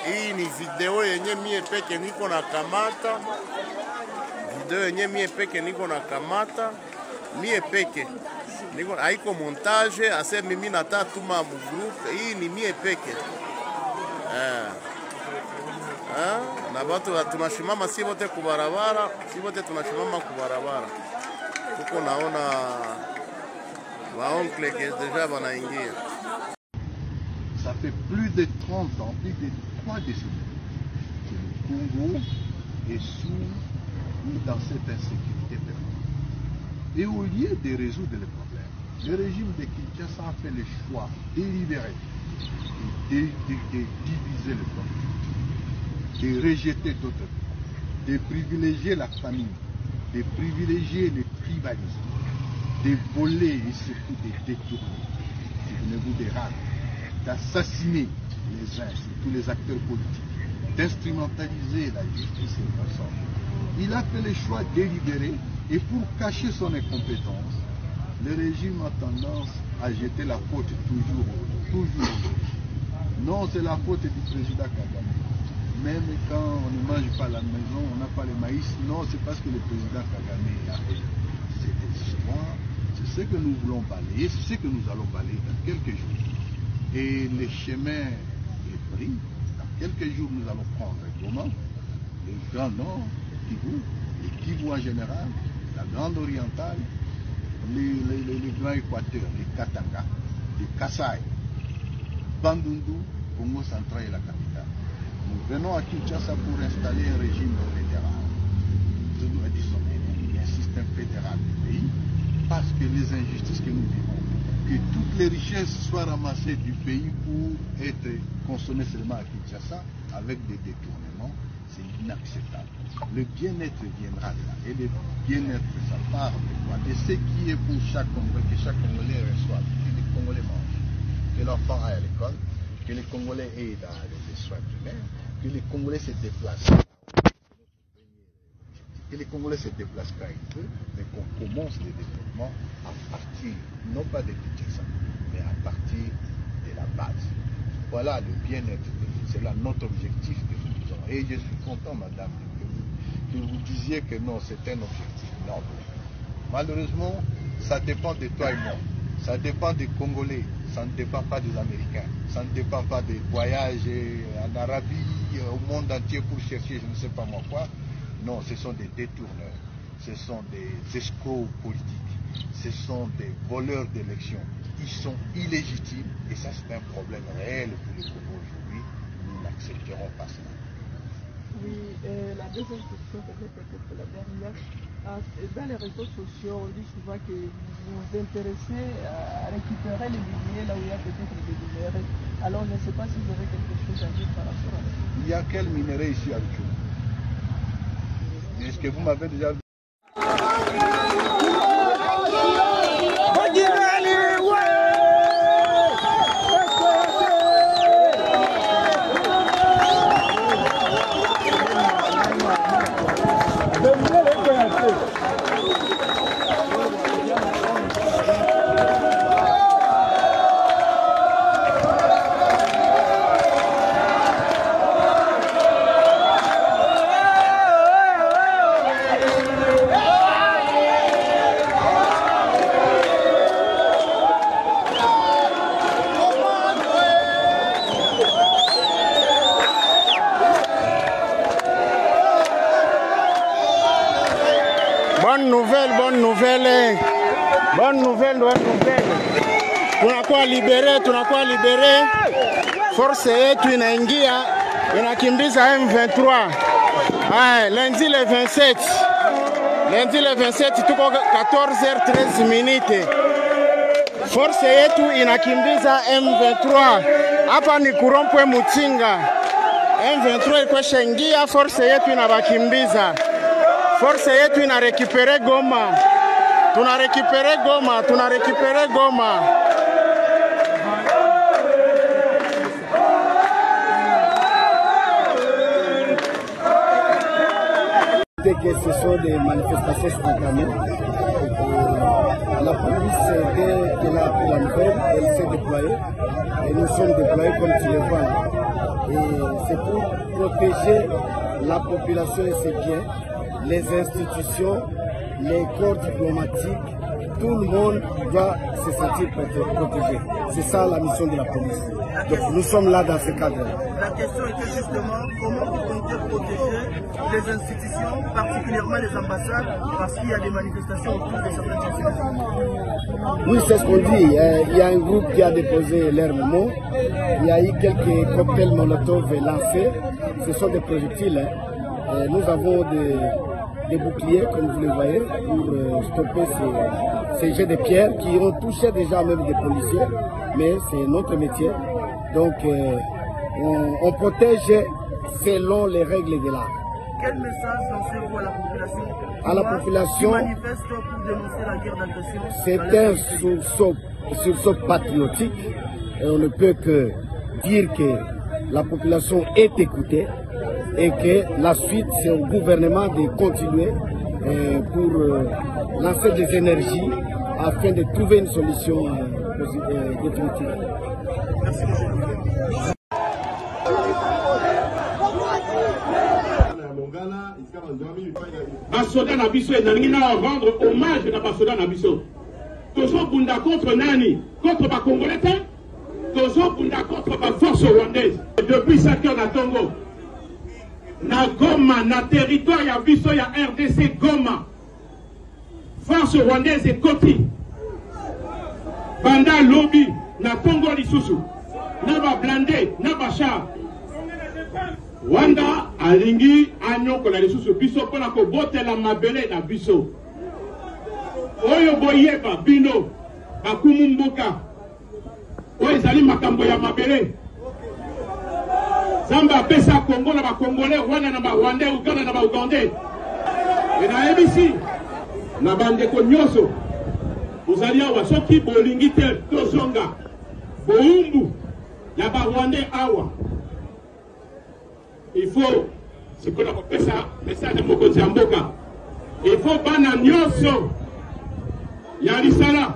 Hii ni video yenye mie peke niko na kamata. Video yenye mie peke niko na kamata. Mie peke. Niko haiko montage, ase mimi natatuma mu group. Hii ni mie peke. Na watu tunashimama si wote kubarabara, si wote tunashimama kubarabara. Tuko naona waoncle que déjà wanaingia. Ça fait plus de 30 ans, plus de 3 décennies que le Congo est dans cette insécurité permanente. Et au lieu de résoudre les problèmes, le régime de Kinshasa a fait le choix délibéré de diviser le peuple, de rejeter d'autres peuples, de privilégier la famille, de privilégier le tribalisme, de voler et surtout de détourner, souvenez-vous des rares, d'assassiner les uns, tous les acteurs politiques, d'instrumentaliser la justice et le ensemble. Il a fait le choix délibéré et pour cacher son incompétence, le régime a tendance à jeter la faute toujours au dos. Non, c'est la faute du président Kagame. Même quand on ne mange pas à la maison, on n'a pas le maïs, non, c'est parce que le président Kagame a fait cette histoire. C'est ce que nous voulons balayer, c'est ce que nous allons balayer dans quelques jours. Et le chemin est pris. Dans quelques jours, nous allons prendre comment le Grand Nord, Kivu, le Kivu en général, la Grande Orientale, le Grand Équateur, les Katanga, les Kasaï, Bandundu, Congo central et la capitale. Nous venons à Kinshasa pour installer un régime fédéral. Disons, un système fédéral du pays, parce que les injustices que nous vivons, que toutes les richesses soient ramassées du pays pour être consommées seulement à Kinshasa avec des détournements, c'est inacceptable. Le bien-être viendra de là. Et le bien-être, ça part de quoi? De ce qui est pour chaque Congolais, que chaque Congolais reçoive, que les Congolais mangent, que l'enfant aille à l'école, que les Congolais aient dans les soins primaires, que les Congolais se déplacent. Que les Congolais se déplacent quand ils veulent, mais qu'on commence le développement à partir, non pas de Kinshasa, mais à partir de la base. Voilà le bien-être, c'est là notre objectif que nous avons. Et je suis content, madame, que vous disiez que non, c'est un objectif noble. Malheureusement, ça dépend de toi et moi. Ça dépend des Congolais, ça ne dépend pas des Américains, ça ne dépend pas des voyages en Arabie, au monde entier pour chercher je ne sais pas moi quoi. Non, ce sont des détourneurs, ce sont des escrocs politiques, ce sont des voleurs d'élections. Ils sont illégitimes et ça c'est un problème réel pour le Congo aujourd'hui. Nous n'accepterons pas cela. Oui, la deuxième question, peut-être la dernière. Dans les réseaux sociaux, on dit souvent que vous vous intéressez à récupérer les minéraux là où il y a peut-être des minéraux. Alors, je ne sais pas si vous avez quelque chose à dire par rapport à ça. Il y a quel minerai ici à Luchou? Est-ce que vous m'avez déjà vu? Bonne nouvelle, bonne nouvelle. Bonne nouvelle, bonne nouvelle. Tunakuwa libere. Force yetu inaingia, inakimbiza M23. Lundi le 27. Lundi le 27 tuko 14h13 minutes. Force yetu inakimbiza M23. Hapa ni Kurompwe Mutinga. M23 ikwesha ingia, force yetu inabakimbiza. Force yetu ina récupérer Goma. Tuna récupérer Goma. Que ce sont des manifestations spontanées. La police est là pour la nouvelle, elle s'est déployée et nous sommes déployés comme tu le vois. Et c'est pour protéger la population et ses biens, les institutions, les corps diplomatiques. Tout le monde doit se sentir protégé. C'est ça la mission de la police. Donc nous sommes là dans ce cadre-là. La question était justement comment vous comptez protéger les institutions, particulièrement les ambassades, parce qu'il y a des manifestations autour de certaines institutions. Oui, c'est ce qu'on dit. Il y a un groupe qui a déposé leur mémo. Il y a eu quelques cocktails Molotov lancés. Ce sont des projectiles. Nous avons des boucliers, comme vous le voyez, pour stopper ces jets de pierres qui ont touché déjà même des policiers. Mais c'est notre métier. Donc, on protège selon les règles de l'art. Quel message lancez-vous à la population? À la population, qui manifeste pour dénoncer la guerre d'agression? C'est un sursaut patriotique. Et on ne peut que dire que la population est écoutée et que la suite, c'est au gouvernement de continuer pour lancer des énergies afin de trouver une solution définitive. Merci, monsieur. Basoda na biso enalingi na rendre hommage na basoda na biso. Tozo bunda contre nani? Contre ba Congolais te? Tozo bunda contre ba force rwandaise. Depuis 5 heures na Tongo. Na Goma, na territoire ya biso ya RDC Goma. Force rwandaise et Koti. Banda lobby na Tongo lisusu. Na ba blindé, na ba char. Wanda alingi anyoko la lisusu biso pona ko botela mabele na biso. Oyo boyeba bino bakumu mboka. Oyo ezali makambo ya mabele. Zamba pesa Congo na ba Congolais, Rwanda na ba Rwandais, Uganda na ba Ugandais. Et na ABC na bandeko nyonso. Ozali awa soki bolingi te tozonga. Boumbu ya ba Rwandais awa. Il faut, c'est qu'on appelle ça, message de Mokonzi Mboka. Il faut bana nyonso. Ya lisala.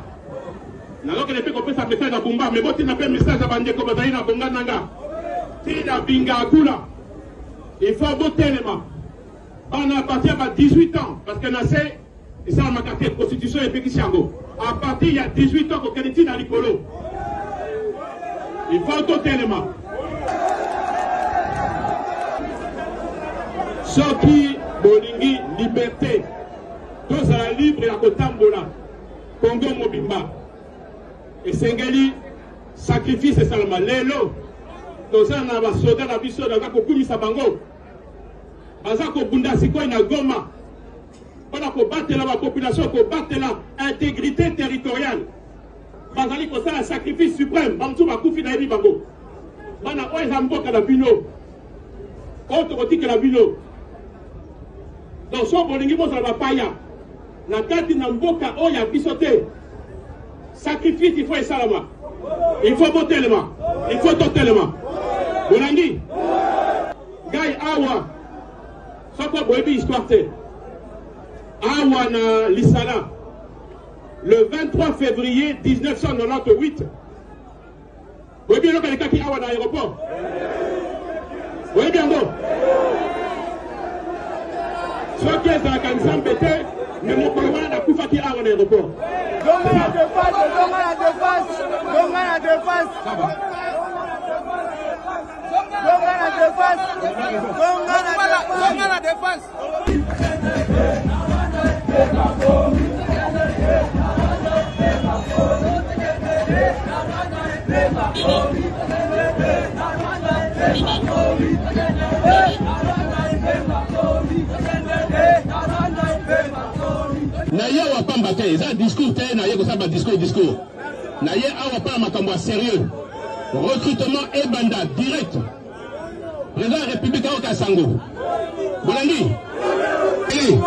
Na loke ne peut qu'on ça message à Bumba, mais bon tu n'appelles message à Bandeko Bazali na Bonga Nanga. Tina Binga Akula. Il faut voter les mains. Bana à partir de 18 ans, parce que c'est et ça ma carte de constitution et Pékissango. À partir il y a 18 ans qu'on connaît dans l'Icolo. Il faut voter les mains. Soki bolingi liberté, tous à la libre et à Kotambola, Congo Mobimba, et Sengeli, sacrifice et salama, Lelo, tous à la soda la biso de la Kokumi Sabango, Bazako Bundasiko na Goma, pour battre la population, pour battre l'intégrité territoriale, Bazali pour ça un sacrifice suprême, Bamsou Bakoufi na Ebi Bango, Bana Oezamboka la Bino, autre que la Bino. Donc, si on a paya, la carte n'a pas oya bisoté. Sacrifice, il faut et salama. Il faut voter les mains. Il faut voter les mains. Bolangi, Gaï Awa, ça quoi boebi histoire te. Awa na Lissala, le 23 février 1998. Boebi le cas qui Awa dans l'aéroport. Boebi en bon. Ce qui est dans la canzane bêtée, mais mon collègue a coupé qui a en aéroport. Donga la défense, donga la défense, donga la défense. Donga la défense, donga la défense. Naye wa pamba te, ça discours te, naye ko ça ba discours. Naye awa pa makambo sérieux. Recrutement et banda direct. Président de la République au Kassango. Bolangi. Eh.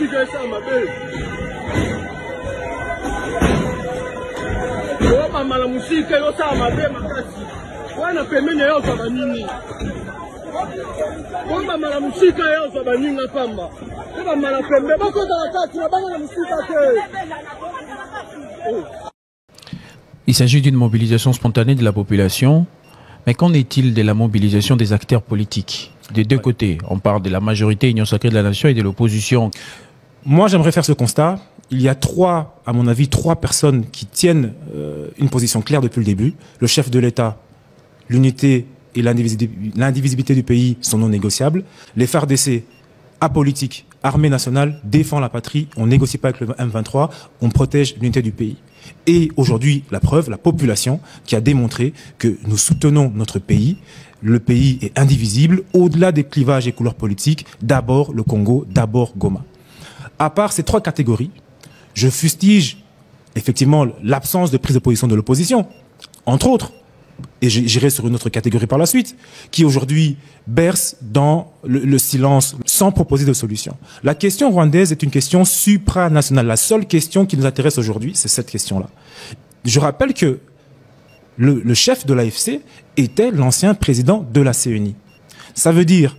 musika esa mabe. Yo mama la musika yo sa mabe makasi. Wana pemene yo za banini. Yo mama la musika yo za baninga pamba. Yo mama la pembe bako za kati na bana la musika ke. Il s'agit d'une mobilisation spontanée de la population, mais qu'en est-il de la mobilisation des acteurs politiques? Des deux côtés, on parle de la majorité Union Sacrée de la Nation et de l'opposition. Moi, j'aimerais faire ce constat. Il y a à mon avis, trois personnes qui tiennent une position claire depuis le début. Le chef de l'État, l'unité et l'indivisibilité du pays sont non négociables. Les FARDC, apolitiques, armée nationale, défend la patrie, on négocie pas avec le M23, on protège l'unité du pays. Et aujourd'hui, la preuve, la population qui a démontré que nous soutenons notre pays. Le pays est indivisible, au-delà des clivages et couleurs politiques, d'abord le Congo, d'abord Goma. À part ces trois catégories, je fustige effectivement l'absence de prise de position de l'opposition, entre autres, et j'irai sur une autre catégorie par la suite, qui aujourd'hui berce dans le silence sans proposer de solution. La question rwandaise est une question supranationale. La seule question qui nous intéresse aujourd'hui, c'est cette question-là. Je rappelle que le chef de l'AFC était l'ancien président de la CENI. Ça veut dire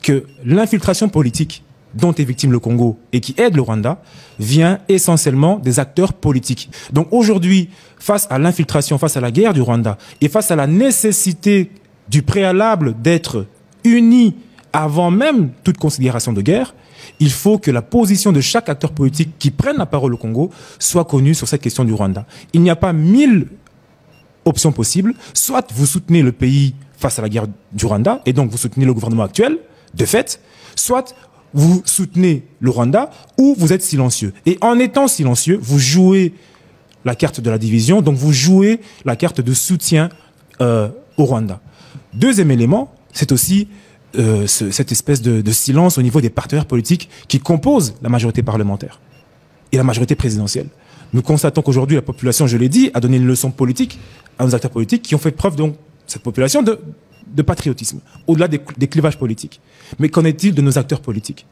que l'infiltration politique dont est victime le Congo et qui aide le Rwanda vient essentiellement des acteurs politiques. Donc aujourd'hui, face à l'infiltration, face à la guerre du Rwanda et face à la nécessité du préalable d'être unis avant même toute considération de guerre, il faut que la position de chaque acteur politique qui prenne la parole au Congo soit connue sur cette question du Rwanda. Il n'y a pas 1000 options possibles. Soit vous soutenez le pays face à la guerre du Rwanda et donc vous soutenez le gouvernement actuel, de fait, soit vous soutenez le Rwanda ou vous êtes silencieux. Et en étant silencieux, vous jouez la carte de la division, donc vous jouez la carte de soutien au Rwanda. Deuxième élément, c'est aussi cette espèce de silence au niveau des partenaires politiques qui composent la majorité parlementaire et la majorité présidentielle. Nous constatons qu'aujourd'hui, la population, je l'ai dit, a donné une leçon politique à nos acteurs politiques qui ont fait preuve, donc, cette population, de patriotisme, au-delà des clivages politiques. Mais qu'en est-il de nos acteurs politiques?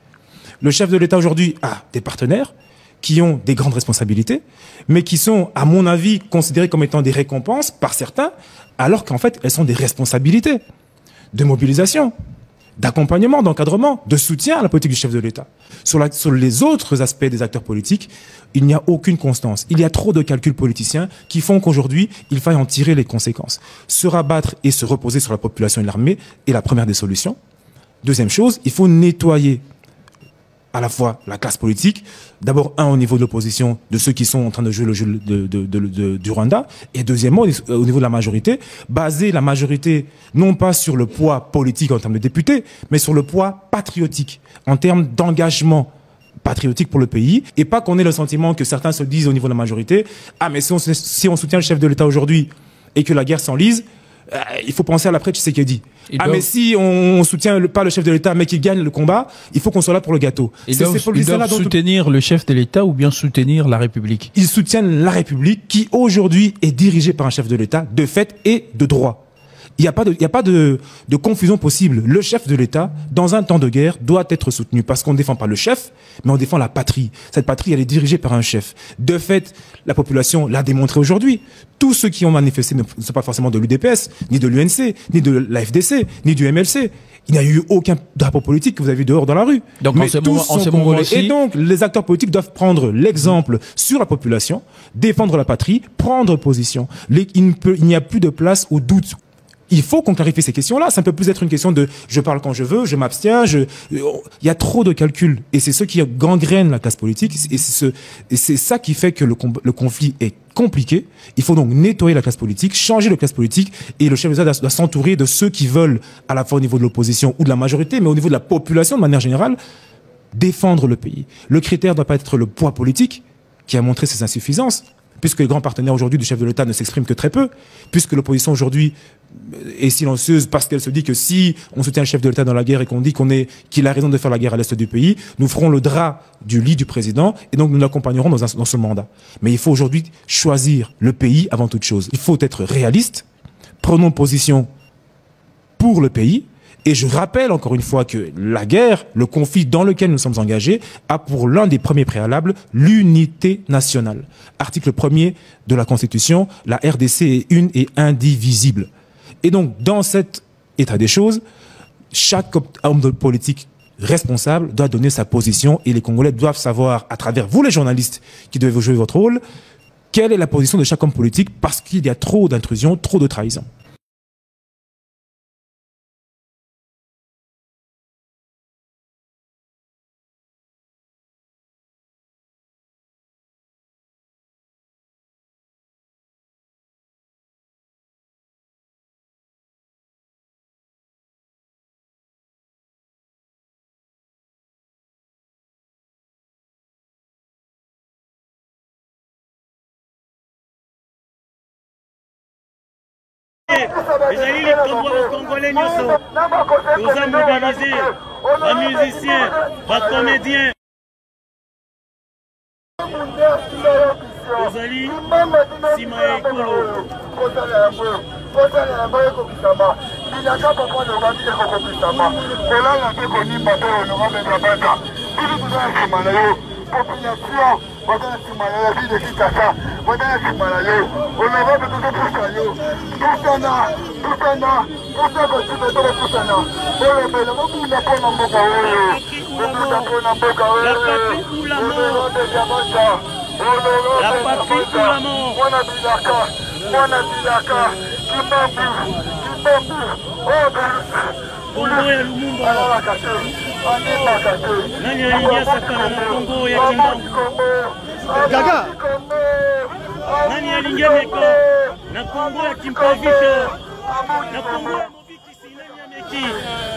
Le chef de l'État aujourd'hui a des partenaires qui ont des grandes responsabilités, mais qui sont, à mon avis, considérés comme étant des récompenses par certains, alors qu'en fait, elles sont des responsabilités de mobilisation, d'accompagnement, d'encadrement, de soutien à la politique du chef de l'État. Sur les autres aspects des acteurs politiques, il n'y a aucune constance. Il y a trop de calculs politiciens qui font qu'aujourd'hui, il faille en tirer les conséquences. Se rabattre et se reposer sur la population et l'armée est la première des solutions. Deuxième chose, il faut nettoyer à la fois la classe politique, d'abord au niveau de l'opposition, de ceux qui sont en train de jouer le jeu du Rwanda, et deuxièmement au niveau de la majorité, baser la majorité non pas sur le poids politique en termes de députés, mais sur le poids patriotique, en termes d'engagement patriotique pour le pays, et pas qu'on ait le sentiment que certains se disent au niveau de la majorité, ah mais si on soutient le chef de l'État aujourd'hui et que la guerre s'enlise, il faut penser à l'après Tshisekedi. Mais si on soutient pas le chef de l'État mais qu'il gagne le combat, il faut qu'on soit là pour le gâteau. Ils doivent soutenir le chef de l'État ou bien soutenir la République? Ils soutiennent la République qui aujourd'hui est dirigée par un chef de l'État de fait et de droit. Il n'y a pas de confusion possible. Le chef de l'État, dans un temps de guerre, doit être soutenu parce qu'on ne défend pas le chef, mais on défend la patrie. Cette patrie, elle est dirigée par un chef. De fait, la population l'a démontré aujourd'hui. Tous ceux qui ont manifesté ne sont pas forcément de l'UDPS, ni de l'UNC, ni de la FDC, ni du MLC. Il n'y a eu aucun drapeau politique que vous avez vu dehors dans la rue. Donc en ce moment-ci, et donc, les acteurs politiques doivent prendre l'exemple sur la population, défendre la patrie, prendre position. Il n'y a plus de place au doute. Il faut qu'on clarifie ces questions-là. Ça ne peut plus être une question de je parle quand je veux, je m'abstiens. Il y a trop de calculs. Et c'est ce qui gangrène la classe politique. Et c'est ça qui fait que le conflit est compliqué. Il faut donc nettoyer la classe politique, changer la classe politique. Et le chef de l'État doit s'entourer de ceux qui veulent, à la fois au niveau de l'opposition ou de la majorité, mais au niveau de la population de manière générale, défendre le pays. Le critère ne doit pas être le poids politique qui a montré ses insuffisances, puisque les grands partenaires aujourd'hui du chef de l'État ne s'expriment que très peu, puisque l'opposition aujourd'hui est silencieuse parce qu'elle se dit que si on soutient le chef de l'État dans la guerre et qu'on dit qu'il a raison de faire la guerre à l'est du pays, nous ferons le drap du lit du président et donc nous l'accompagnerons dans ce mandat. Mais il faut aujourd'hui choisir le pays avant toute chose. Il faut être réaliste, prenons position pour le pays Et je rappelle encore une fois que la guerre, le conflit dans lequel nous sommes engagés, a pour l'un des premiers préalables l'unité nationale. Article 1er de la Constitution, la RDC est une et indivisible. Et donc, dans cet état des choses, chaque homme politique responsable doit donner sa position et les Congolais doivent savoir, à travers vous les journalistes qui devez jouer votre rôle, quelle est la position de chaque homme politique parce qu'il y a trop d'intrusion, trop de trahison. ezali litombo ya bakongolais nyonso toza mobilize bamusicien bacomédien tozali nsima ya ekolo kosala yango ekokisama bilaka papa nokandi ekokokisama kolala mpe konimba mpe onorabebla bata bili toza na nsima na yo population baza na nsima na yo ville ekikasa baza na nsima na yo onorabe tozopusa yo pusana kotibe tolopusana olobela mobunda mpo na mboka oyo mobunda mpo na mboka oyo olorode diamanta mwana bilaka kimambu Kongo ya Lumumba animaka te nani alingi asakana na Kongo ya Kimbangu gaga nani alingi ameka na Kongo ya Kimpavita na Kongo ya Movikisi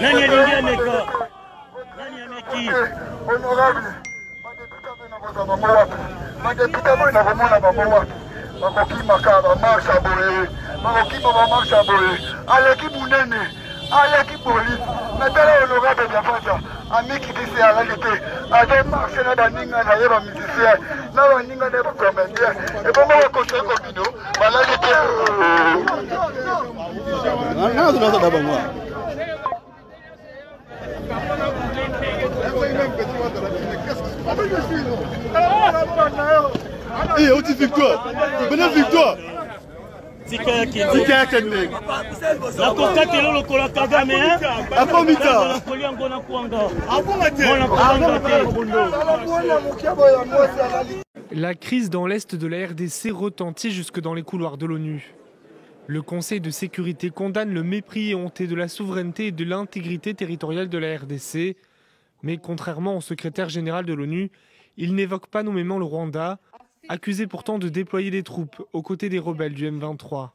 nani alingi ameka nani ameki honorable madepute boye nakomona bango wapi bakokimaka bamarsha boye bakokima bamarsha boye aleki munene aleki boli natala honorable biafasa amikitisi alali te ade marshe na baninga na ye bamusicien na baninga na bacomédien ebongo bakosei komino balali te Et on dit victoire. Bonne victoire. La crise dans l'est de la RDC retentit jusque dans les couloirs de l'ONU. Le Conseil de sécurité condamne le mépris éhonté de la souveraineté et de l'intégrité territoriale de la RDC. Mais contrairement au secrétaire général de l'ONU, il n'évoque pas nommément le Rwanda, accusé pourtant de déployer des troupes aux côtés des rebelles du M23.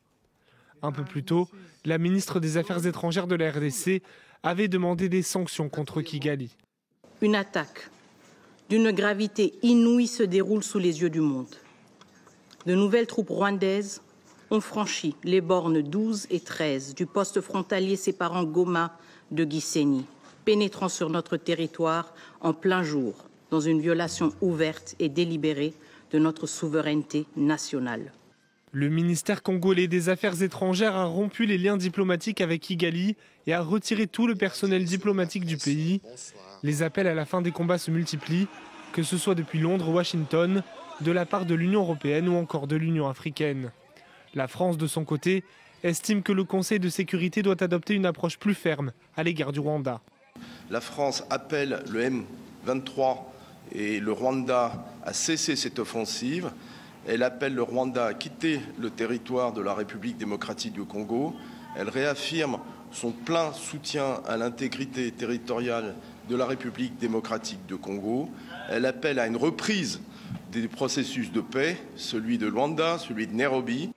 Un peu plus tôt, la ministre des Affaires étrangères de la RDC avait demandé des sanctions contre Kigali. Une attaque d'une gravité inouïe se déroule sous les yeux du monde. De nouvelles troupes rwandaises ont franchi les bornes 12 et 13 du poste frontalier séparant Goma de Gisenyi, pénétrant sur notre territoire en plein jour, dans une violation ouverte et délibérée de notre souveraineté nationale. Le ministère congolais des Affaires étrangères a rompu les liens diplomatiques avec Kigali et a retiré tout le personnel diplomatique du pays. Les appels à la fin des combats se multiplient, que ce soit depuis Londres ou Washington, de la part de l'Union européenne ou encore de l'Union africaine. La France, de son côté, estime que le Conseil de sécurité doit adopter une approche plus ferme à l'égard du Rwanda. La France appelle le M23 et le Rwanda à cesser cette offensive. Elle appelle le Rwanda à quitter le territoire de la République démocratique du Congo. Elle réaffirme son plein soutien à l'intégrité territoriale de la République démocratique du Congo. Elle appelle à une reprise des processus de paix, celui de Luanda, celui de Nairobi.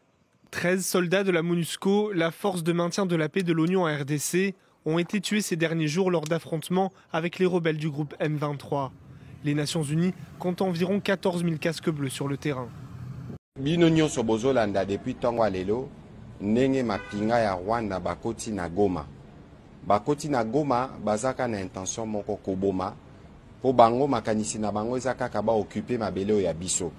13 soldats de la MONUSCO, la force de maintien de la paix de l'ONU en RDC, ont été tués ces derniers jours lors d'affrontements avec les rebelles du groupe M23. Les Nations Unies comptent environ 14 000 casques bleus sur le terrain. Bino nyonso bozolanda depuis ntongo lelo ndenge mapinga ya Rwanda bakoti na Goma. Bakoti na Goma bazaka na intention moko koboma po bango makanisi na bango ezaka kaba occuper mabele ya biso.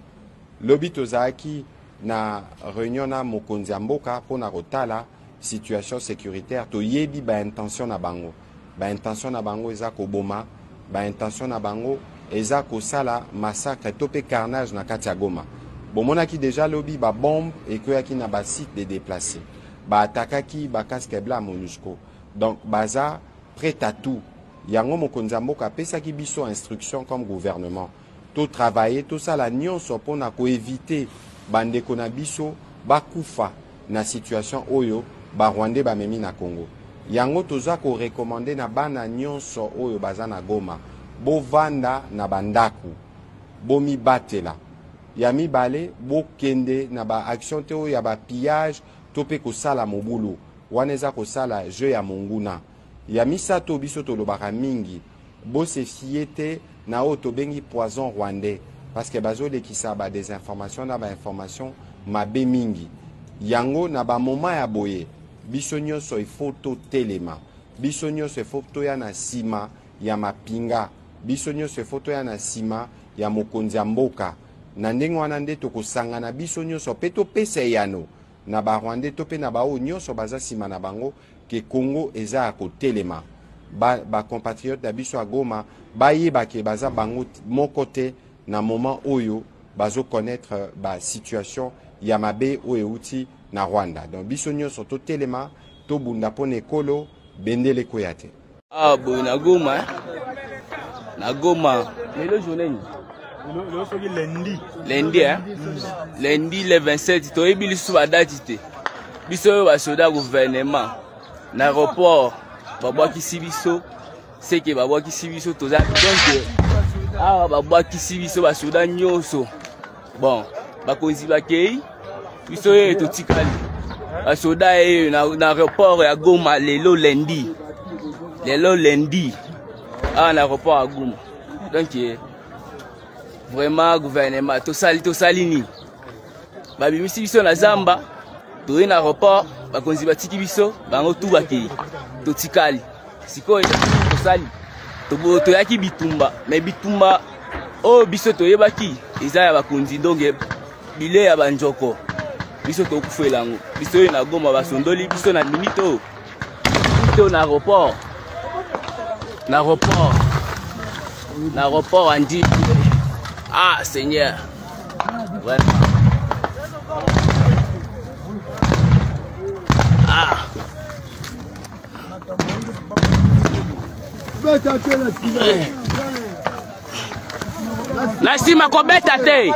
Lobi tozaki na réunion na mokonzi ya mboka pona kotala situation sécuritaire to yebi ba intention na bango. ba intention na bango eza koboma, ba intention na bango eza kosala massacre to pe carnage na kati ya Goma. Bomonaki déjà lobi ba bombe ekoyaki na ba site de déplacés. Ba attaquaki ba casque blanc MONUSCO. Donc baza prêt à tout. Yango mokonzi mboka pesaki biso instruction comme gouvernement. Tout travailler tout ça la nyonso pona ko éviter bandeko na biso bakufa na situation oyo ba Rwandais ba memi na Congo. Yango toza ko recommander na bana nyonso oyo baza na Goma. Bovanda na bandaku. Bomi batela. Ya mibale bokende na ba action te oyo ya ba pillage tope ko sala mobulu. Waneza ko sala jeu ya monguna. Ya misato biso tolobaka mingi. Bo se fiete na o to bengi poison rwandais parce que bazo lekisa ba des informations na ba information mabe mingi. Yango na ba moment ya boye. Biso nyonso ifoto telema. Biso nyonso ifoto ya na sima ya mapinga. Biso nyonso ifoto ya na sima ya mokonzi ya mboka. Na ndenge wana nde tokosangana biso nyonso pe topesa yano na ba Rwandais to pe na ba o nyonso baza sima na bango ke Congo eza kotelema. Ba compatriotes da biso a Goma bayeba ke baza bango moko te na moment oyo bazo connaître ba situation ya mabe oyo uti na Rwanda. Donc biso nyonso to telema to bunda pone kolo bendele koyate. Ah bo na Goma. Na Goma. Lelo journée lundi hein? Lundi le 27 to ebili sou date te. Biso ba soda gouvernement na aéroport babwa kisibiso c'est que babwa kisibiso toza donc ah babwa kisibiso ba soda nyonso. Bon, ba konzi ba kei biso to tikali. Ba soda na aéroport ya Goma lelo lundi. Lelo lundi. Ah na aéroport ya Goma. Donc vraiment gouvernement to sali ni babi misi biso na zamba to na aéroport bakonzi batiki biso bango tu bakei to tikali sikoyo to sali to yaki bitumba mais bitumba o biso to yebaki eza ya bakonzi donc bile ya banjoko biso to kufela ngo biso na Goma basondoli biso na minito na aéroport andi. Ah, Seigneur. Vraiment. Ah. La sima ko beta te.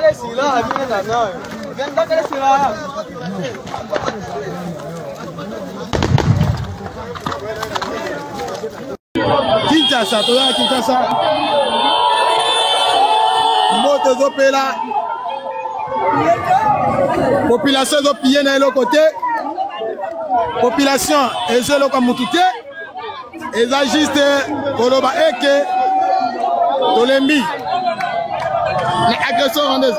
Kinshasa, toza Kinshasa. Moto zopela. Population zopillé na l'autre côté. Population ezelo mutu te. Eza juste koloba eke tolembi. Les agresseurs rwandaises.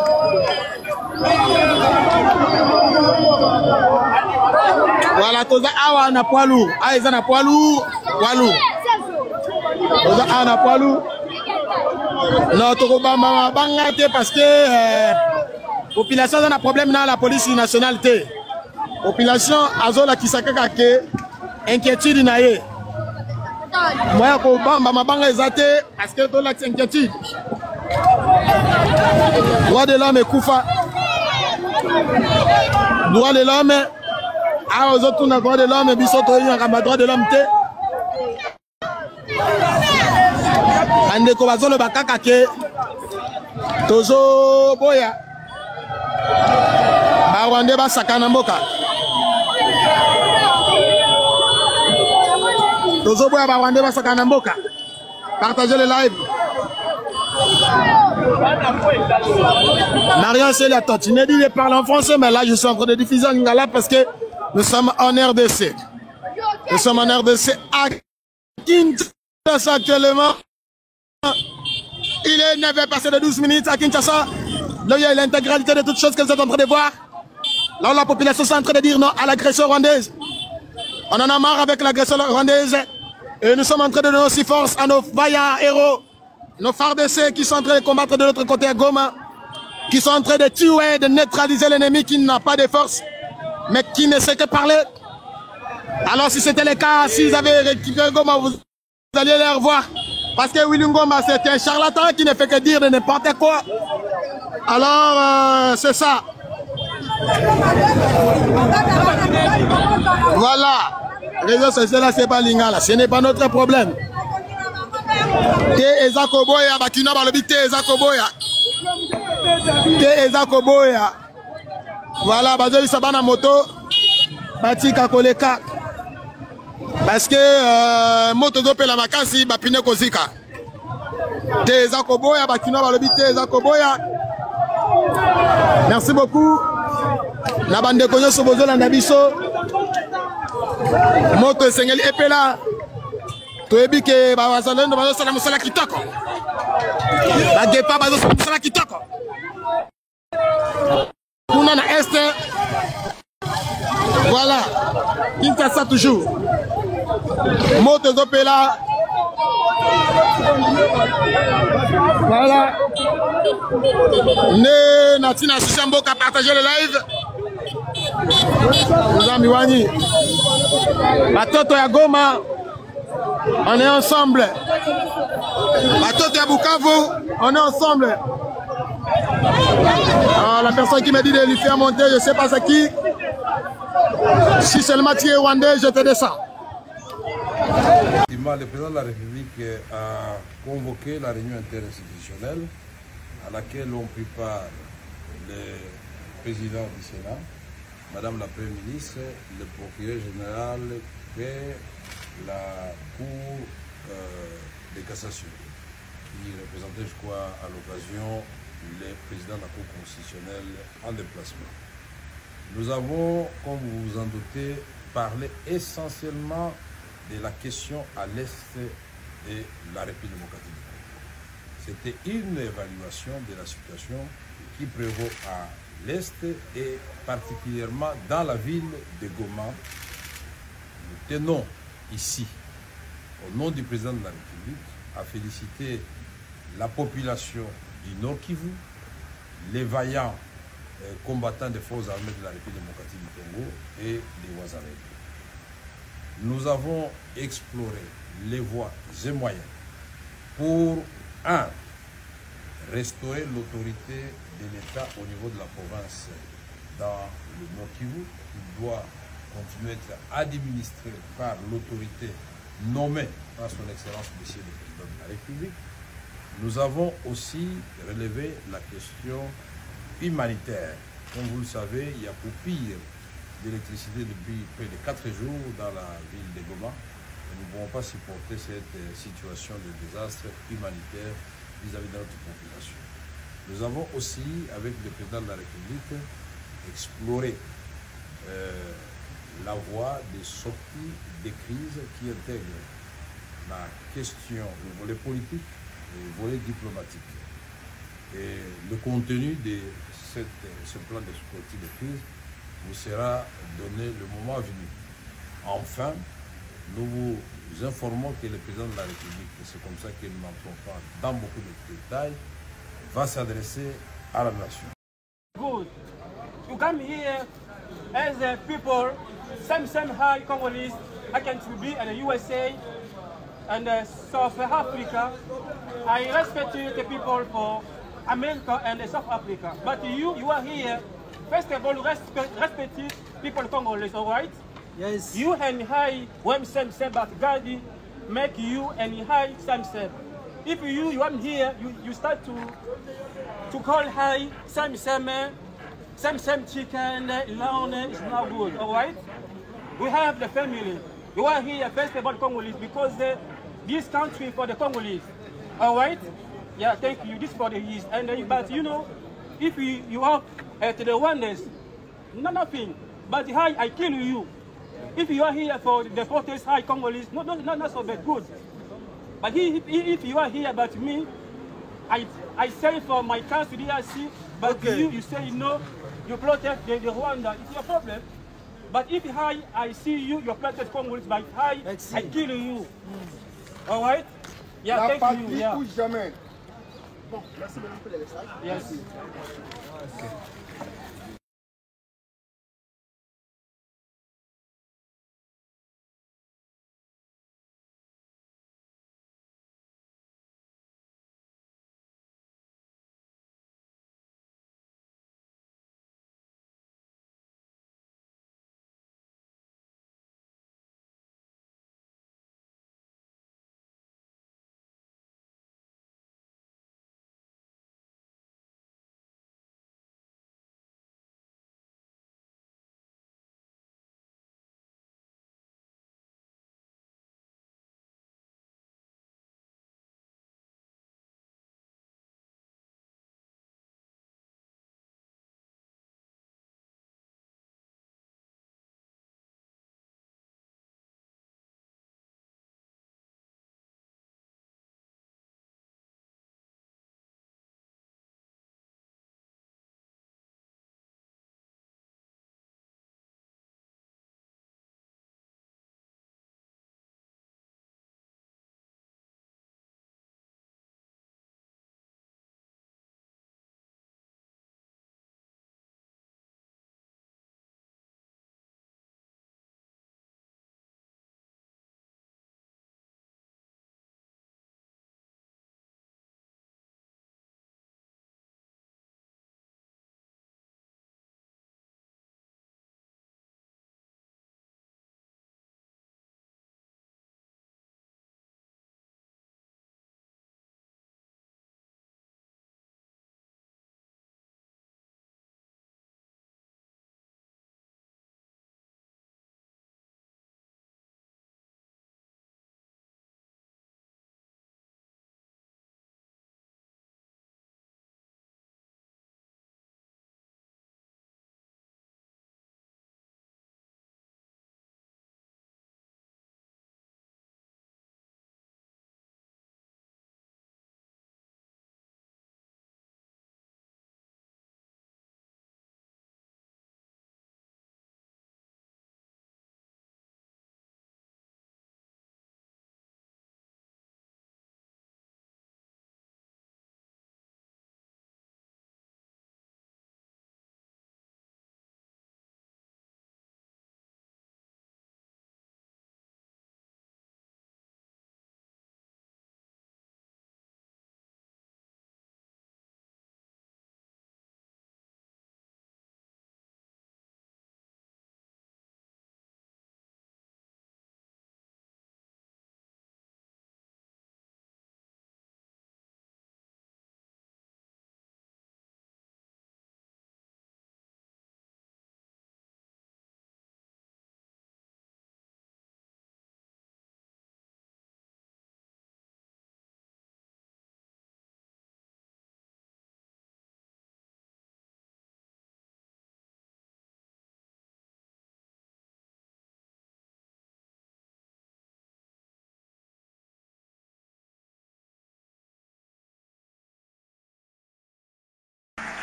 Voilà, toza awa na poids lourd. Ah, eza na poids lourd. Toza awa na poids lourd. Non, tokobamba banga te parce que population a un problème dans la police nationale te. Population azola kisaka ke inquiétude na ye. Moi ko bamba mabanga ezate parce que to la inquiétude. Droit de l'homme kufa. Droit de l'homme a aux autres na droit de l'homme biso to yanga droit de l'homme te. Ande ko bazolo bakaka ke tozo boya ba Rwandais ba sakana mboka tozo boya ba Rwandais ba sakana mboka. Partagez le live. Marion c'est la tante. Il dit de parler en français mais là je suis en train de diffuser en lingala parce que nous sommes en RDC. Nous sommes en RDC à Kinshasa actuellement. Il est 9h passé de 12 minutes à Kinshasa. Là, il y a l'intégralité de toutes choses que vous êtes en train de voir. Là, la population est en train de dire non à l'agression rwandaise. On en a marre avec l'agression rwandaise. Et nous sommes en train de donner aussi force à nos vaillants héros, nos FARDC qui sont en train de combattre de l'autre côté à Goma, qui sont en train de tuer, de neutraliser l'ennemi qui n'a pas de force, mais qui ne sait que parler. Alors si c'était le cas, s'ils avaient récupéré Goma, vous Vous allez les revoir. Parce que Willy Ngoma, c'est un charlatan qui ne fait que dire de n'importe quoi. Alors, c'est ça. Voilà. Réseaux sociaux, là, c'est pas Lingala. Ce n'est pas notre problème. Te Ezakoboya, Bakina Balobi, Te Ezakoboya. Te Ezakoboya. Voilà, Bazo Sabana Moto. Batika Koleka. Parce que moto dope la makasi bapine kozika. Te Ezakoboya, Bakina Balobi, Te Ezakoboya. Merci beaucoup. Na bande konyo sobozo la nabiso. Moto Sengeli Epela. Toyebi ke bazalendo bazosala mosala kitoko. Bagepa bazosala mosala kitoko. Kuna na este. Voilà. Kinshasa toujours. Moto Zopela. Voilà. Ne Natina Sichambo qui a partagé le live. Nous avons Miwani. Batoto ya Goma. On est ensemble. Batoto ya Bukavu. On est ensemble. Alors, la personne qui m'a dit de lui faire monter, je ne sais pas c'est qui. Si seulement tu es rwandais, je te descends. Le président de la République a convoqué la réunion interinstitutionnelle à laquelle ont pris part le président du Sénat, Madame la Première ministre, le procureur général et la Cour de cassation, qui représentait, je crois, à l'occasion le président de la Cour constitutionnelle en déplacement. Nous avons, comme vous vous en doutez, parlé essentiellement de la question à l'est de la République démocratique du Congo. C'était une évaluation de la situation qui prévaut à l'est et particulièrement dans la ville de Goma. Nous tenons ici, au nom du président de la République, à féliciter la population du Nord Kivu, les vaillants combattants des forces armées de la République démocratique du Congo et des Wazalègues. Nous avons exploré les voies et moyens pour, un, restaurer l'autorité de l'État au niveau de la province dans le Nord Kivu, qui doit continuer à être administré par l'autorité nommée par son Excellence Monsieur le Président de la République. Nous avons aussi relevé la question humanitaire. Comme vous le savez, il y a pour pire d'électricité depuis près de 4 jours dans la ville de Goma. Et nous ne pouvons pas supporter cette situation de désastre humanitaire vis-à-vis de notre population. Nous avons aussi, avec le président de la République, exploré la voie des sorties des crises qui intègrent la question, le volet politique et le volet diplomatique. Et le contenu de ce plan de sortie de crise vous sera donné le moment venu. Enfin, nous vous informons que le président de la République, et c'est comme ça que nous n'entrons pas dans beaucoup de détails, va s'adresser à la nation. Good. To come here as a people, some high Congolese, I can be in the USA and South Africa. I respect the people for America and South Africa. But you are here. First of all, respect people Congolese, all right? Yes. You and I, when Sam but God make you and I Sam. If you are here, you start to call high Sam chicken, lawn is not good, all right? We have the family. You are here, first of all, Congolese, because this country for the Congolese, all right? Yeah, thank you. This for the East. And but you know, if you are to the oneness, nothing. But I kill you. If you are here for the protest, high Congolese, not so bad, good. But if you are here, but me, I say for my country, DRC, but okay. You say no, you protect the Rwanda. It's your problem. But if I see you protect Congolese, but I kill you. All right? Yeah, thank you. Yeah. Bon, merci beaucoup pour les messages. Yes. Okay.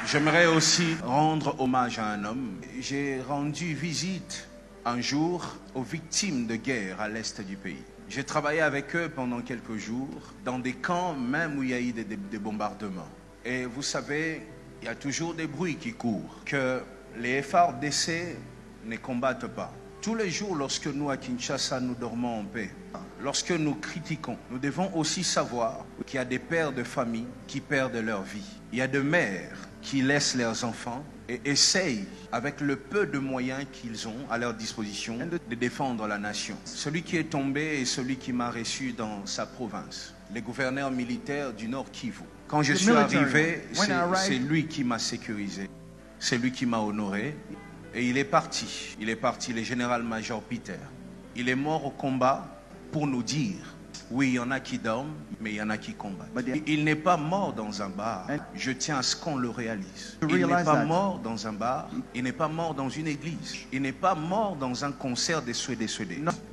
J'aimerais aussi rendre hommage à un homme. J'ai rendu visite un jour aux victimes de guerre à l'est du pays. J'ai travaillé avec eux pendant quelques jours dans des camps même où il y a eu des bombardements. Et vous savez, il y a toujours des bruits qui courent, que les FARDC ne combattent pas. Tous les jours, lorsque nous à Kinshasa, nous dormons en paix, lorsque nous critiquons, nous devons aussi savoir qu'il y a des pères de famille qui perdent leur vie. Il y a des mères qui laissent leurs enfants et essayent, avec le peu de moyens qu'ils ont à leur disposition, de défendre la nation. Celui qui est tombé est celui qui m'a reçu dans sa province, le gouverneur militaire du Nord Kivu. Quand je suis arrivé, c'est lui qui m'a sécurisé, c'est lui qui m'a honoré. Et il est parti, le général-major Peter. Il est mort au combat pour nous dire, oui, il y en a qui dorment, mais il y en a qui combattent. Il n'est pas mort dans un bar. Je tiens à ce qu'on le réalise. Il n'est pas mort dans un bar, il n'est pas mort dans une église, il n'est pas mort dans un concert des Suédés.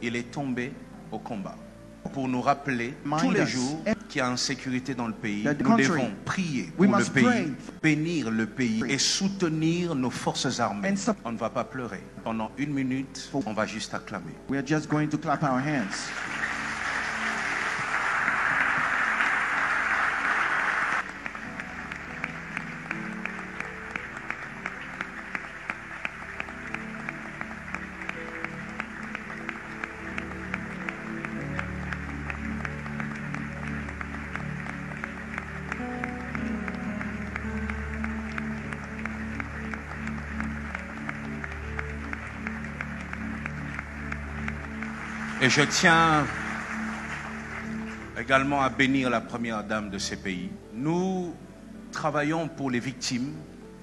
Il est tombé au combat. Pour nous rappeler tous les jours qu'il y a insécurité dans le pays, nous devons prier pour le pays, bénir le pays et soutenir nos forces armées. On ne va pas pleurer. Pendant 1 minute, on va juste acclamer. We are just going to clap our hands. Et je tiens également à bénir la première dame de ces pays. Nous travaillons pour les victimes,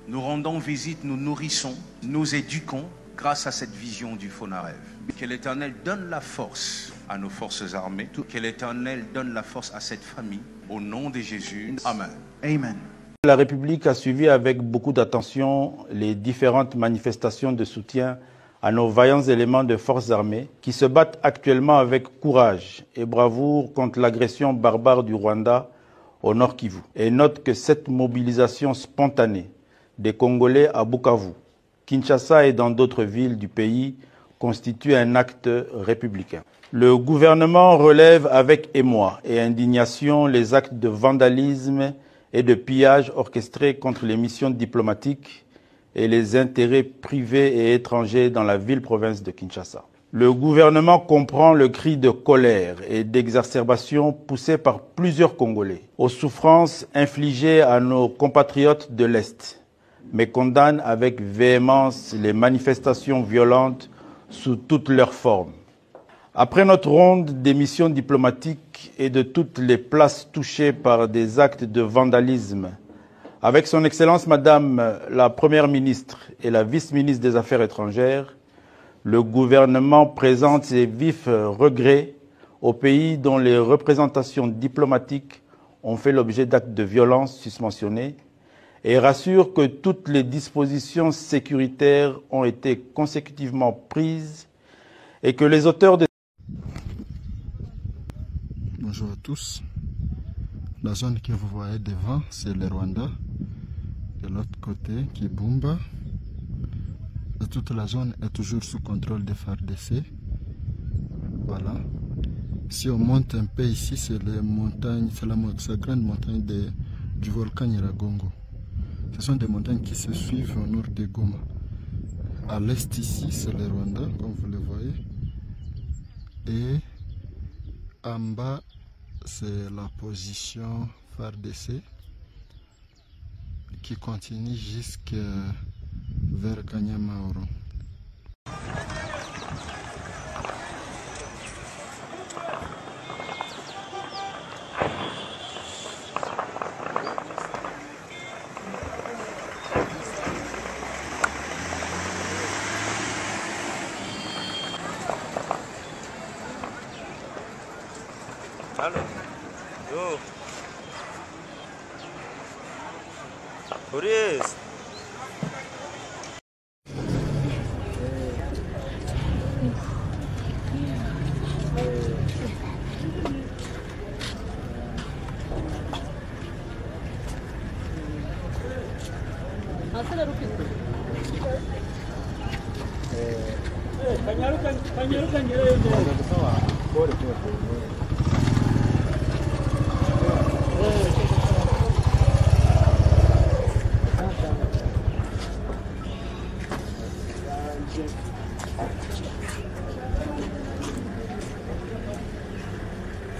nous rendons visite, nous nourrissons, nous éduquons grâce à cette vision du Fonarève. Que l'Éternel donne la force à nos forces armées, que l'Éternel donne la force à cette famille, au nom de Jésus. Amen. Amen. La République a suivi avec beaucoup d'attention les différentes manifestations de soutien à nos vaillants éléments de forces armées qui se battent actuellement avec courage et bravoure contre l'agression barbare du Rwanda au Nord Kivu. Et note que cette mobilisation spontanée des Congolais à Bukavu, Kinshasa et dans d'autres villes du pays constitue un acte républicain. Le gouvernement relève avec émoi et indignation les actes de vandalisme et de pillage orchestrés contre les missions diplomatiques et les intérêts privés et étrangers dans la ville-province de Kinshasa. Le gouvernement comprend le cri de colère et d'exacerbation poussé par plusieurs Congolais aux souffrances infligées à nos compatriotes de l'Est, mais condamne avec véhémence les manifestations violentes sous toutes leurs formes. Après notre ronde des missions diplomatiques et de toutes les places touchées par des actes de vandalisme, avec son Excellence Madame la Première ministre et la Vice-ministre des Affaires étrangères, le gouvernement présente ses vifs regrets aux pays dont les représentations diplomatiques ont fait l'objet d'actes de violence susmentionnés et rassure que toutes les dispositions sécuritaires ont été consécutivement prises et que les auteurs de... Bonjour à tous. La zone que vous voyez devant, c'est le Rwanda. De l'autre côté, Kibumba. Et toute la zone est toujours sous contrôle des FARDC. Voilà. Si on monte un peu ici, c'est les montagnes, c'est la grande montagne du volcan Nyiragongo. Ce sont des montagnes qui se suivent au nord de Goma. À l'est ici, c'est le Rwanda, comme vous le voyez. Et en bas, c'est la position FARDC qui continue jusqu'à vers Kanyamaoro. Allô? Yo. Boris.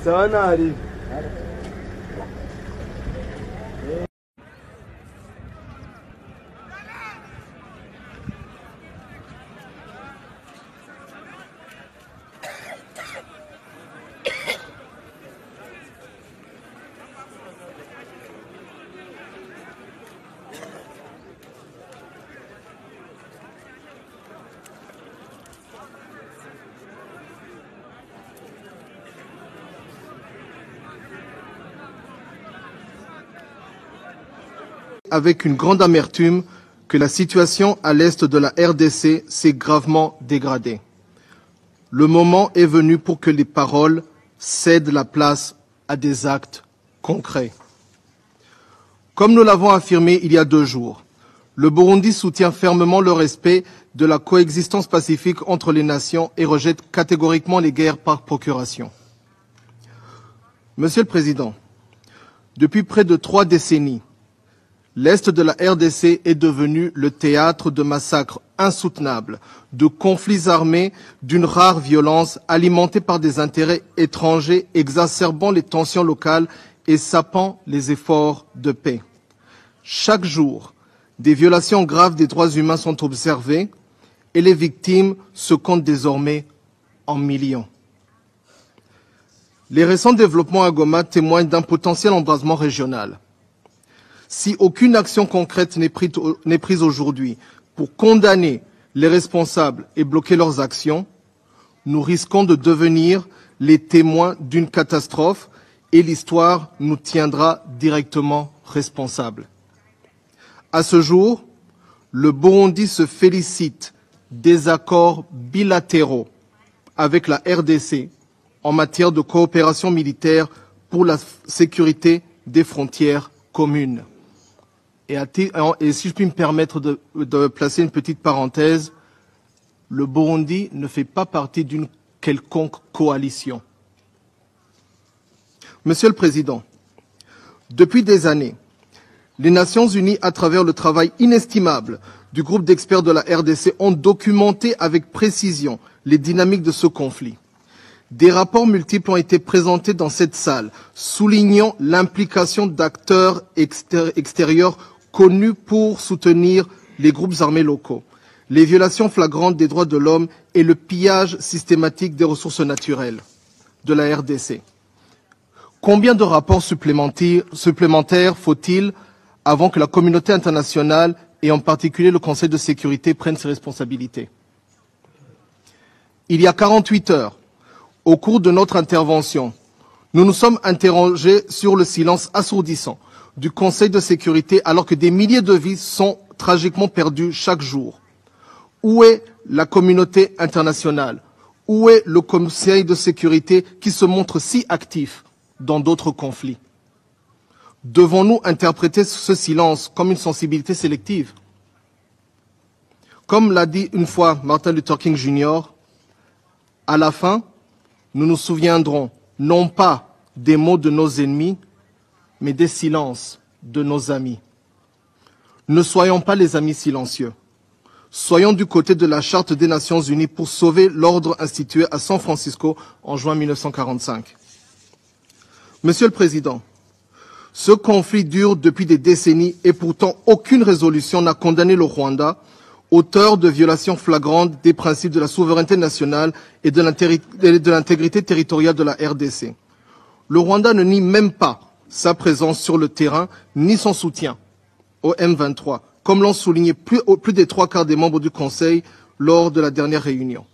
Ça va, Nari? Avec une grande amertume que la situation à l'est de la RDC s'est gravement dégradée. Le moment est venu pour que les paroles cèdent la place à des actes concrets. Comme nous l'avons affirmé il y a 2 jours, le Burundi soutient fermement le respect de la coexistence pacifique entre les nations et rejette catégoriquement les guerres par procuration. Monsieur le Président, depuis près de 3 décennies, l'Est de la RDC est devenu le théâtre de massacres insoutenables, de conflits armés d'une rare violence alimentés par des intérêts étrangers exacerbant les tensions locales et sapant les efforts de paix. Chaque jour, des violations graves des droits humains sont observées et les victimes se comptent désormais en millions. Les récents développements à Goma témoignent d'un potentiel embrasement régional. Si aucune action concrète n'est prise aujourd'hui pour condamner les responsables et bloquer leurs actions, nous risquons de devenir les témoins d'une catastrophe et l'histoire nous tiendra directement responsables. À ce jour, le Burundi se félicite des accords bilatéraux avec la RDC en matière de coopération militaire pour la sécurité des frontières communes. Et si je puis me permettre de placer une petite parenthèse, le Burundi ne fait pas partie d'une quelconque coalition. Monsieur le Président, depuis des années, les Nations Unies, à travers le travail inestimable du groupe d'experts de la RDC, ont documenté avec précision les dynamiques de ce conflit. Des rapports multiples ont été présentés dans cette salle, soulignant l'implication d'acteurs extérieurs connus pour soutenir les groupes armés locaux, les violations flagrantes des droits de l'homme et le pillage systématique des ressources naturelles de la RDC. Combien de rapports supplémentaires faut-il avant que la communauté internationale et en particulier le Conseil de sécurité prenne ses responsabilités? Il y a 48 heures, au cours de notre intervention, nous nous sommes interrogés sur le silence assourdissant du Conseil de sécurité alors que des milliers de vies sont tragiquement perdues chaque jour. Où est la communauté internationale? Où est le Conseil de sécurité qui se montre si actif dans d'autres conflits? Devons-nous interpréter ce silence comme une sensibilité sélective? Comme l'a dit une fois Martin Luther King Jr., à la fin, nous nous souviendrons non pas des mots de nos ennemis, mais des silences de nos amis. Ne soyons pas les amis silencieux. Soyons du côté de la Charte des Nations Unies pour sauver l'ordre institué à San Francisco en juin 1945. Monsieur le Président, ce conflit dure depuis des décennies et pourtant aucune résolution n'a condamné le Rwanda, auteur de violations flagrantes des principes de la souveraineté nationale et de l'intégrité territoriale de la RDC. Le Rwanda ne nie même pas sa présence sur le terrain, ni son soutien au M23, comme l'ont souligné plus des 3/4 des membres du Conseil lors de la dernière réunion.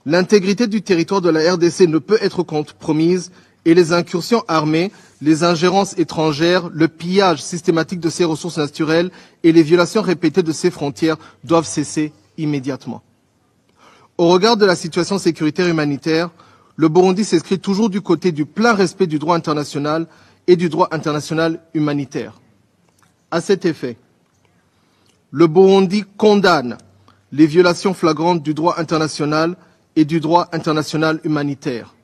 L'intégrité du territoire de la RDC ne peut être compromise et les incursions armées, les ingérences étrangères, le pillage systématique de ses ressources naturelles et les violations répétées de ses frontières doivent cesser immédiatement. Au regard de la situation sécuritaire humanitaire, le Burundi s'inscrit toujours du côté du plein respect du droit international et du droit international humanitaire. À cet effet, Le Burundi condamne les violations flagrantes du droit international et du droit international humanitaire.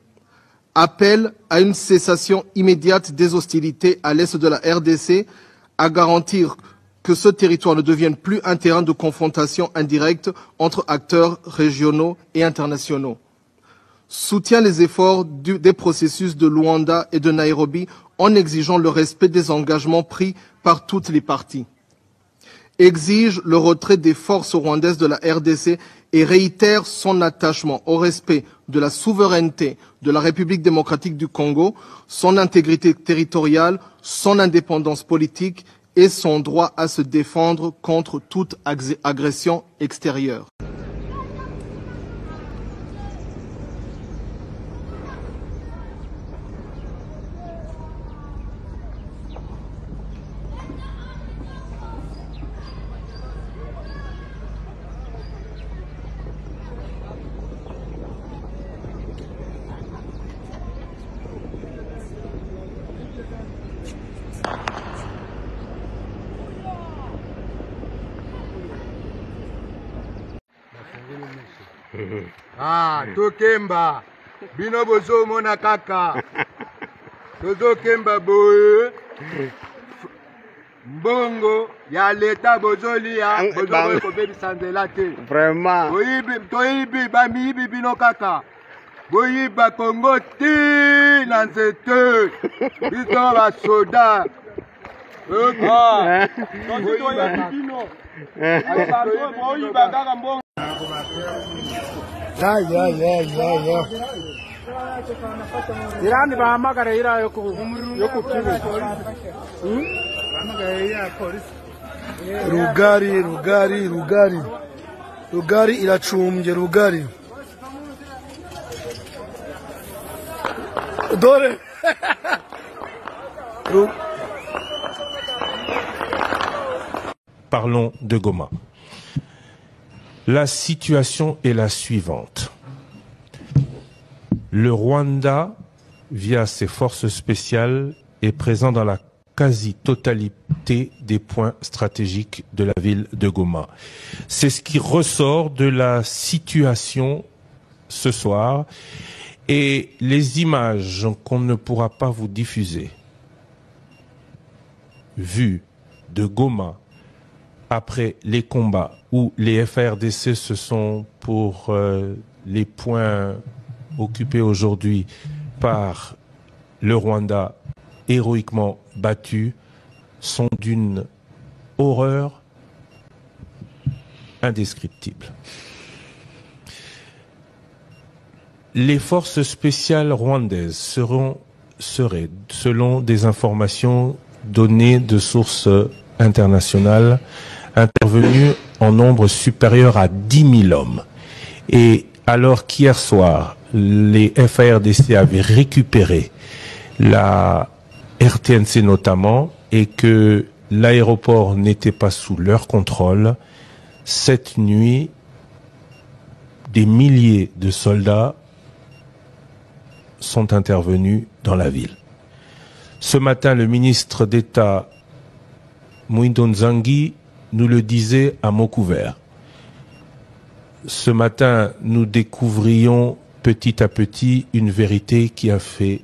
Appelle à une cessation immédiate des hostilités à l'est de la RDC, à garantir que ce territoire ne devienne plus un terrain de confrontation indirecte entre acteurs régionaux et internationaux. Soutient les efforts des processus de Luanda et de Nairobi en exigeant le respect des engagements pris par toutes les parties. Exige le retrait des forces rwandaises de la RDC et réitère son attachement au respect de la souveraineté de la République démocratique du Congo, son intégrité territoriale, son indépendance politique et son droit à se défendre contre toute agression extérieure. Ah, tokemba bino bozo mona kaka tozo kemba boye mbongo ya leta bozolia bozo ko bebisa nzela te vraiment toyibi bamiyibi bino kaka boyiba Kongo ti na nzete biso basoda boyiba kaka mbongo. Irani bahamagara ira yo ku Rugari iracumbye rugari dore Parlons de Goma. La situation est la suivante. Le Rwanda, via ses forces spéciales, est présent dans la quasi-totalité des points stratégiques de la ville de Goma. C'est ce qui ressort de la situation ce soir et les images qu'on ne pourra pas vous diffuser, vues de Goma après les combats où les FARDC se sont pour les points occupés aujourd'hui par le Rwanda héroïquement battu, sont d'une horreur indescriptible. Les forces spéciales rwandaises seraient, selon des informations données de sources internationales, intervenues en nombre supérieur à 10 000 hommes. Et alors qu'hier soir, les FARDC avaient récupéré la RTNC notamment, et que l'aéroport n'était pas sous leur contrôle, cette nuit, des milliers de soldats sont intervenus dans la ville. Ce matin, le ministre d'État Mwindo Nzangi nous le disait à mots couverts. Ce matin, nous découvrions petit à petit une vérité qui a fait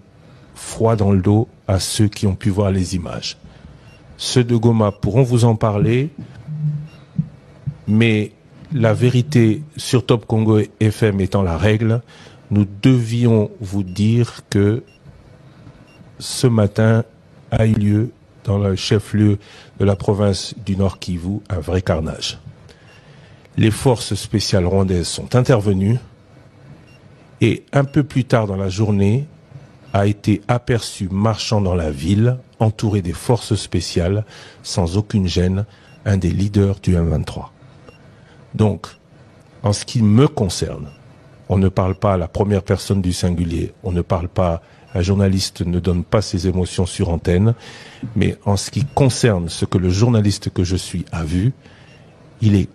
froid dans le dos à ceux qui ont pu voir les images. Ceux de Goma pourront vous en parler, mais la vérité sur Top Congo FM étant la règle, nous devions vous dire que ce matin a eu lieu dans le chef-lieu de la province du Nord Kivu un vrai carnage. Les forces spéciales rwandaises sont intervenues et un peu plus tard dans la journée a été aperçu marchant dans la ville, entouré des forces spéciales, sans aucune gêne, un des leaders du M23. Donc, en ce qui me concerne, on ne parle pas à la première personne du singulier, on ne parle pas, un journaliste ne donne pas ses émotions sur antenne, mais en ce qui concerne ce que le journaliste que je suis a vu, il est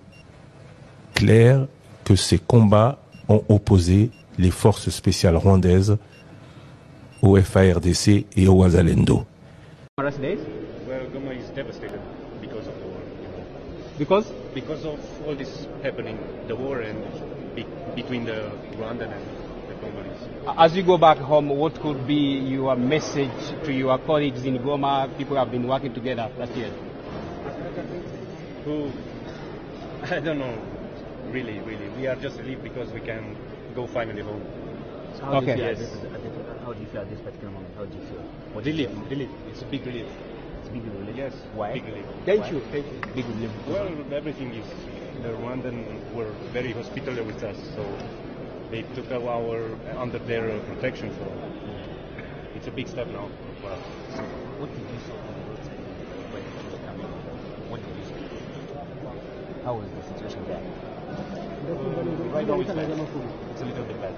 clair que ces combats ont opposé les forces spéciales rwandaises au FARDC et au Wazalendo. Well, Goma is devastated because of the war. Because? Because of all this happening, the war and between the Rwandan and the Congolese. As you go back home, what could be your message to your colleagues in Goma? People have been working together last year. Who, I don't know, really. We are just relieved because we can go finally home. So how do you feel at this particular moment? How do you feel? Relief. It's a big relief. It's a big relief? Yes. Why? Big relief. Thank you. Big relief. Well, everything is, the Rwandan were very hospitable with us, so they took under their protection, so it's a big step now for us. So what did you saw on the roadside when it was coming? What did you see? How was the situation there? Right now it's bad. It's a little bit bad.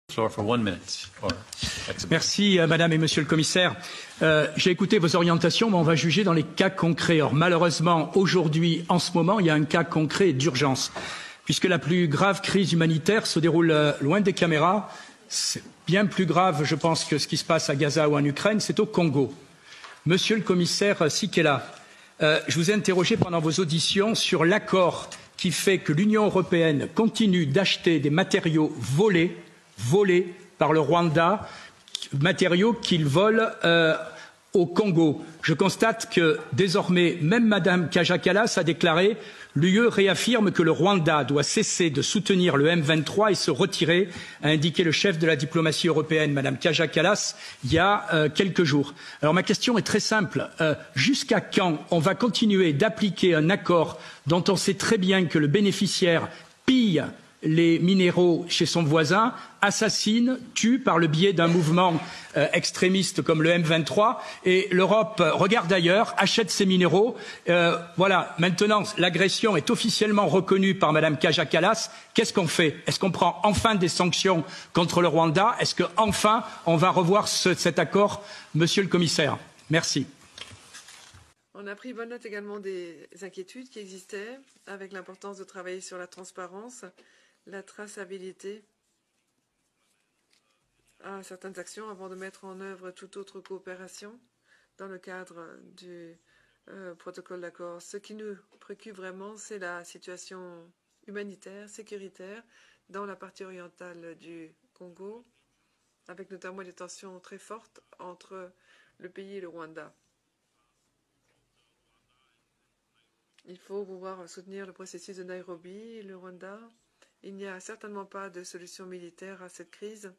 Floor for 1 minute. Merci Madame et Monsieur le Commissaire. J'ai écouté vos orientations, mais on va juger dans les cas concrets. Or, malheureusement, aujourd'hui, en ce moment, il y a un cas concret d'urgence, puisque la plus grave crise humanitaire se déroule loin des caméras. C'est bien plus grave, je pense, que ce qui se passe à Gaza ou en Ukraine, c'est au Congo. Monsieur le Commissaire Sikela, je vous ai interrogé pendant vos auditions sur l'accord qui fait que l'Union européenne continue d'acheter des matériaux volés par le Rwanda, matériaux qu'il vole au Congo. Je constate que désormais, même Madame Kaja Kallas a déclaré « L'UE réaffirme que le Rwanda doit cesser de soutenir le M23 et se retirer », a indiqué le chef de la diplomatie européenne, Madame Kaja Kallas, il y a quelques jours. Alors ma question est très simple. Jusqu'à quand on va continuer d'appliquer un accord dont on sait très bien que le bénéficiaire pille les minéraux chez son voisin, assassine, tue par le biais d'un mouvement extrémiste comme le M23, et l'Europe regarde ailleurs, achète ces minéraux. Voilà, maintenant l'agression est officiellement reconnue par Madame Kaja Kallas. Qu'est-ce qu'on fait? Est-ce qu'on prend enfin des sanctions contre le Rwanda? Est-ce que enfin on va revoir cet accord, Monsieur le Commissaire? Merci. On a pris bonne note également des inquiétudes qui existaient, avec l'importance de travailler sur la transparence, la traçabilité à certaines actions avant de mettre en œuvre toute autre coopération dans le cadre du protocole d'accord. Ce qui nous préoccupe vraiment, c'est la situation humanitaire, sécuritaire dans la partie orientale du Congo, avec notamment des tensions très fortes entre le pays et le Rwanda. Il faut pouvoir soutenir le processus de Nairobi et le Rwanda. Il n'y a certainement pas de solution militaire à cette crise,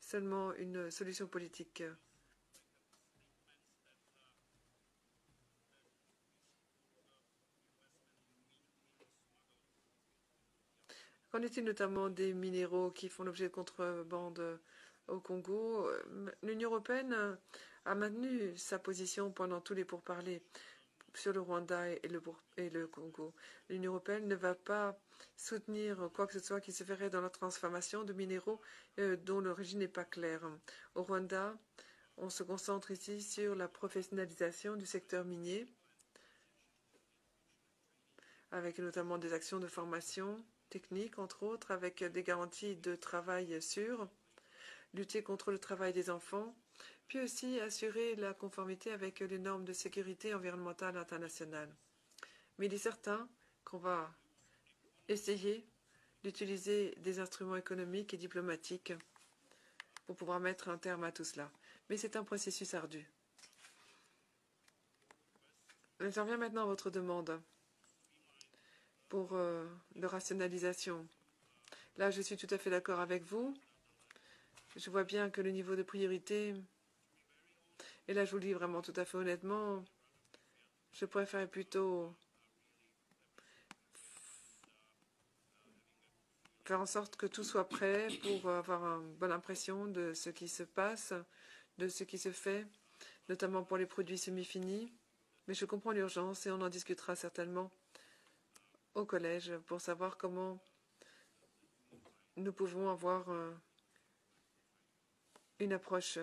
seulement une solution politique. Qu'en est-il notamment des minéraux qui font l'objet de contrebande au Congo? L'Union européenne a maintenu sa position pendant tous les pourparlers sur le Rwanda et le Congo. L'Union européenne ne va pas soutenir quoi que ce soit qui se ferait dans la transformation de minéraux dont l'origine n'est pas claire. Au Rwanda, on se concentre ici sur la professionnalisation du secteur minier, avec notamment des actions de formation technique, entre autres, avec des garanties de travail sûr, lutter contre le travail des enfants, puis aussi assurer la conformité avec les normes de sécurité environnementale internationale. Mais il est certain qu'on va essayer d'utiliser des instruments économiques et diplomatiques pour pouvoir mettre un terme à tout cela. Mais c'est un processus ardu. J'en viens maintenant à votre demande pour de rationalisation. Là, je suis tout à fait d'accord avec vous. Je vois bien que le niveau de priorité, et là je vous le dis vraiment tout à fait honnêtement, je préfère plutôt faire en sorte que tout soit prêt pour avoir une bonne impression de ce qui se passe, de ce qui se fait, notamment pour les produits semi-finis. Mais je comprends l'urgence et on en discutera certainement au collège pour savoir comment nous pouvons avoir une approche